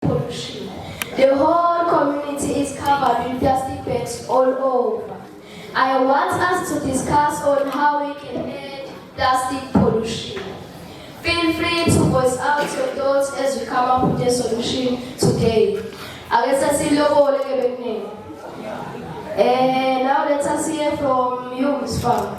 pollution. The whole community is covered with plastic bags all over. I want us to discuss on how we can end plastic pollution. Feel free to voice out your thoughts as we come up with a solution today. Now let us hear from you, Ms. Fang.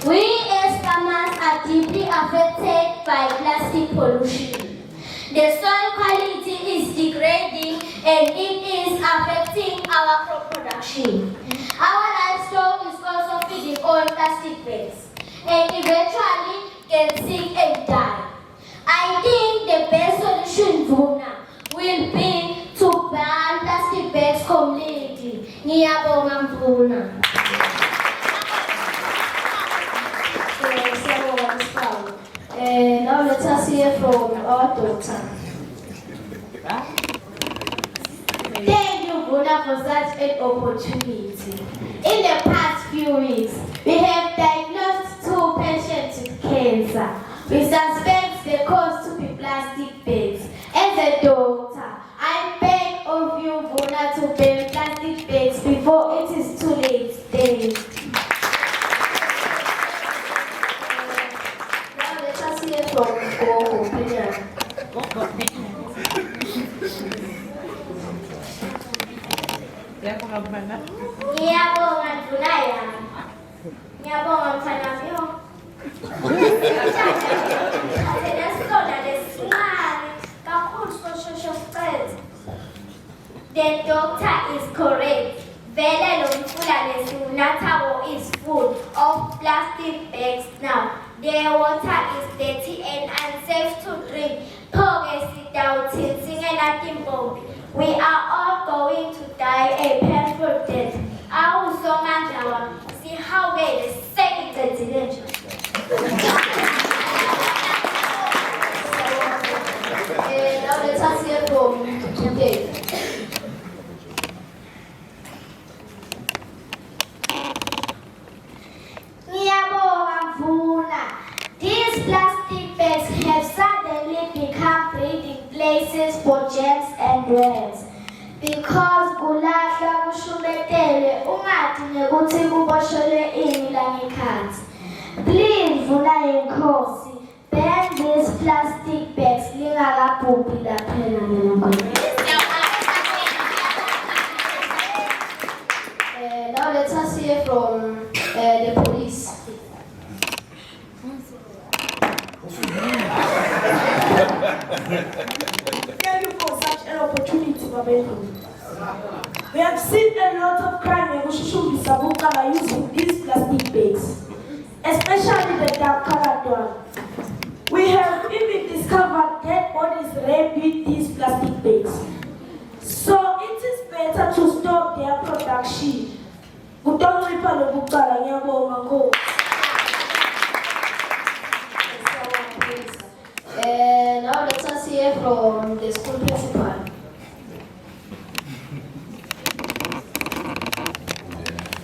We as farmers are deeply affected by plastic pollution. The soil quality is degrading and it is affecting our crop production. Our livestock is also feeding on plastic bags and eventually get sick and die. I think the best solution, Vuna, will be to ban plastic bags completely. Ngiyabonga Mvuna. Now let us hear from our daughter. Thank you, Vuna, for such an opportunity. In the past few weeks, we have diagnosed 2 patients with cancer. We suspect the cause to be plastic bags. As a doctor, I beg of you, Vuna, to ban plastic bags before it is too late. Thank you. Now let us hear from Gogo Penya. Ngiyabonga Mvuna yami. Ngiyabonga mfana wami. The doctor is correct. Vele lo mfula lesiwunathako is full of plastic bags now. Their water is dirty and unsafe to drink. We are all going to die a painful death. See how they say it. Now let us hear from today. These plastic bags have suddenly become breeding places for germs and worms. Because kulahla kushumetele ungathi nekuthi kuboshele ini la ngekhathi. Please Vuna yenkosi, ban these plastic bags lingakabhubhi laphela mina. Now let us hear from the police. Thank you for such an opportunity, Babelu. We have seen a lot of crime by using these plastic bags, especially the dark colored one. We have even discovered dead bodies wrapped with these plastic bags. So it is better to stop their production. Now let us hear from the school principal.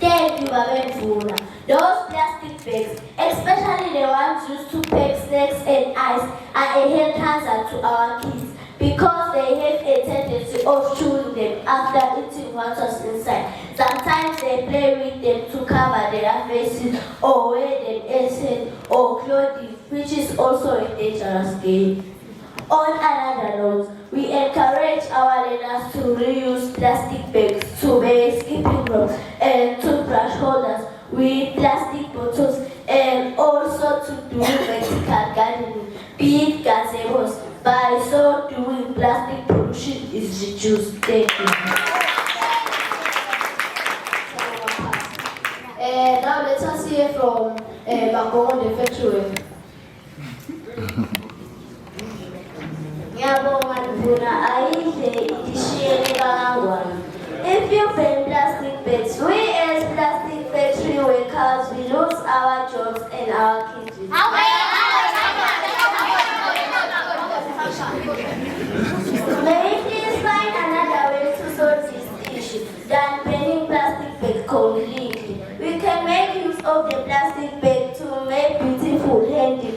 Thank you, Babelu. Those plastic bags, especially the ones used to pack snacks and ice, are a health hazard to our kids because they have a tendency of chewing them after eating what was inside. Sometimes they play with them to cover their faces or wear them as hair or clothing, which is also a dangerous game. On another note, we encourage our learners to reuse plastic bags to make skipping ropes and toothbrush holders with plastic bottles and also to do vertical gardening, be it gazebos. By so doing, plastic pollution is reduced. Thank you. Now let us hear from Magongo, the factory. If you ban plastic bags, we as plastic factory workers will lose our jobs and our kids. May we please find another way to solve this issue than banning plastic bags completely. We can make use of the plastic bags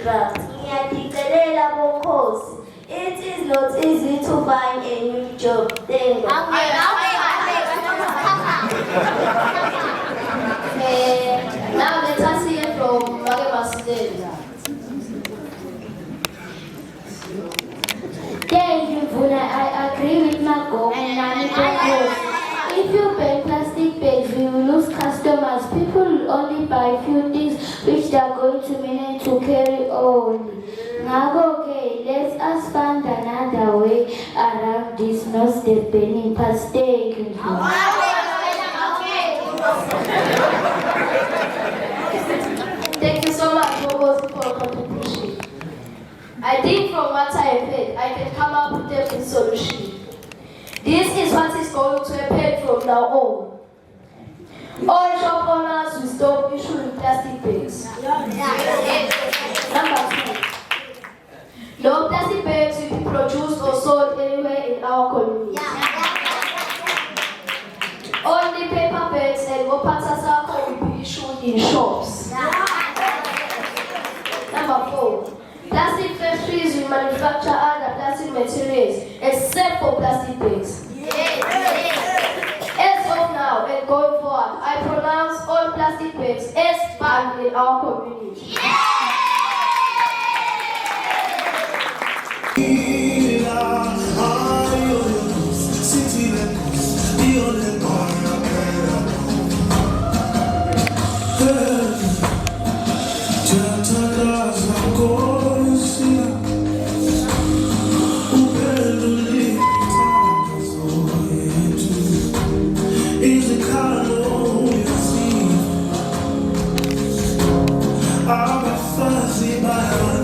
craft. Ngiyadicilela bokhozi. It is not easy to find a new job. Now let us hear from Magemasile. Thank you, Vuna. I agree with Marco. If you ban plastic bags, we will lose customers. People will only buy few things which they are going to manage to carry on. Now, okay, let us find another way around this, not the banning plastic. Thank you so much for your contribution. I think from what I have heard, I can come up with a good solution. This is what is going to happen from now on. All shop owners will stop issuing plastic bags. Number 2. No plastic bags will be produced or sold anywhere in our community. Only paper bags and Opata will be issued in shops. Number 4. Plastic factories will manufacture other plastic materials except for plastic bags. As of now and going forward, I pronounce all plastic bags as banned in our community. I'm a fuzzy man.